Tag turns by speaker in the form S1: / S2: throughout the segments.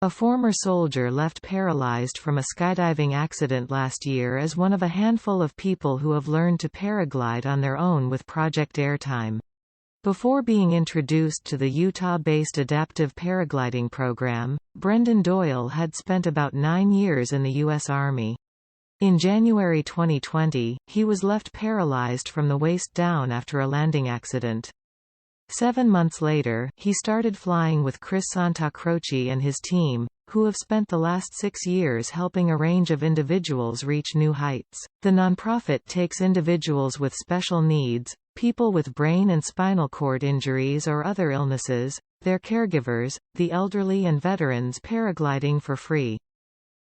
S1: A former soldier left paralyzed from a skydiving accident last year as one of a handful of people who have learned to paraglide on their own with Project Airtime. Before being introduced to the Utah-based adaptive paragliding program, Brendan Doyle had spent about 9 years in the U.S. Army. In January 2020, he was left paralyzed from the waist down after a landing accident. 7 months later, he started flying with Chris Santacroce and his team, who have spent the last 6 years helping a range of individuals reach new heights. The nonprofit takes individuals with special needs, people with brain and spinal cord injuries or other illnesses, their caregivers, the elderly and veterans paragliding for free.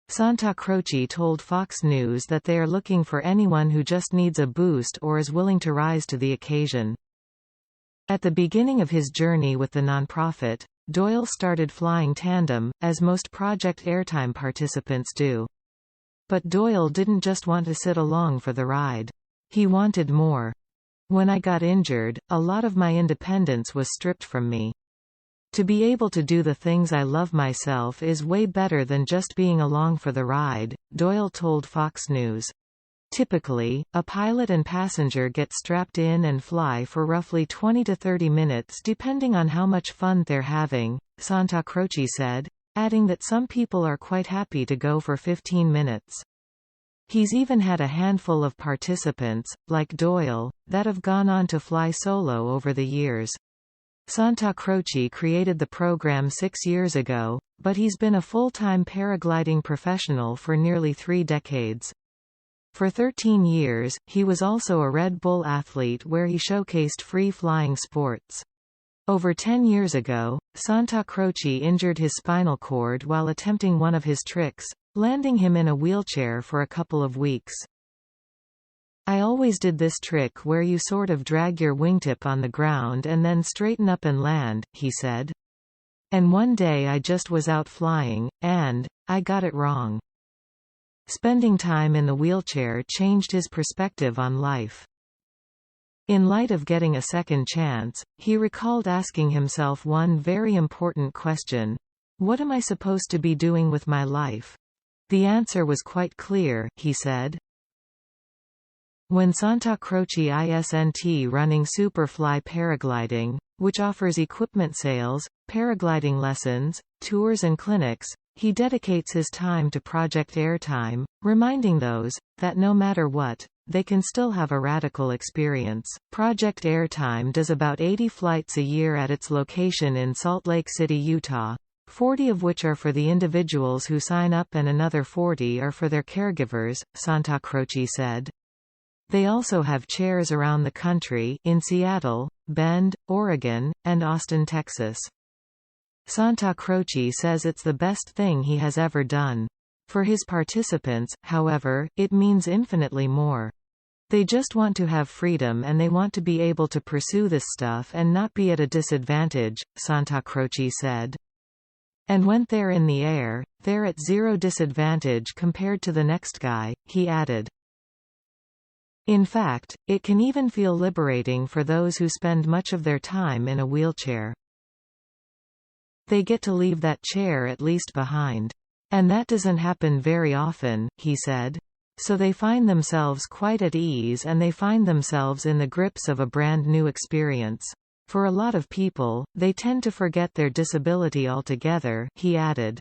S1: Santacroce told Fox News that they are looking for anyone who just needs a boost or is willing to rise to the occasion. At the beginning of his journey with the nonprofit, Doyle started flying tandem, as most Project Airtime participants do. But Doyle didn't just want to sit along for the ride. He wanted more. When I got injured, a lot of my independence was stripped from me. To be able to do the things I love myself is way better than just being along for the ride, Doyle told Fox News. Typically, a pilot and passenger get strapped in and fly for roughly 20 to 30 minutes depending on how much fun they're having, Santacroce said, adding that some people are quite happy to go for 15 minutes. He's even had a handful of participants, like Doyle, that have gone on to fly solo over the years. Santacroce created the program 6 years ago, but he's been a full-time paragliding professional for nearly 3 decades. For 13 years, he was also a Red Bull athlete where he showcased free-flying sports. Over 10 years ago, Santacroce injured his spinal cord while attempting one of his tricks, landing him in a wheelchair for a couple of weeks. I always did this trick where you sort of drag your wingtip on the ground and then straighten up and land, he said. And one day I just was out flying, and I got it wrong. Spending time in the wheelchair changed his perspective on life. In light of getting a second chance, he recalled asking himself one very important question: what am I supposed to be doing with my life? The answer was quite clear, he said. When Santacroce isn't running Superfly Paragliding, which offers equipment sales, paragliding lessons, tours and clinics, he dedicates his time to Project Airtime, reminding those that no matter what, they can still have a radical experience. Project Airtime does about 80 flights a year at its location in Salt Lake City, Utah, 40 of which are for the individuals who sign up and another 40 are for their caregivers, Santacroce said. They also have chairs around the country, in Seattle, Bend, Oregon, and Austin, Texas. Santacroce says it's the best thing he has ever done. For his participants, however, it means infinitely more. They just want to have freedom and they want to be able to pursue this stuff and not be at a disadvantage, Santacroce said. And when they're in the air, they're at zero disadvantage compared to the next guy, he added. In fact, it can even feel liberating for those who spend much of their time in a wheelchair. They get to leave that chair at least behind. And that doesn't happen very often, he said. So they find themselves quite at ease and they find themselves in the grips of a brand new experience. For a lot of people, they tend to forget their disability altogether, he added.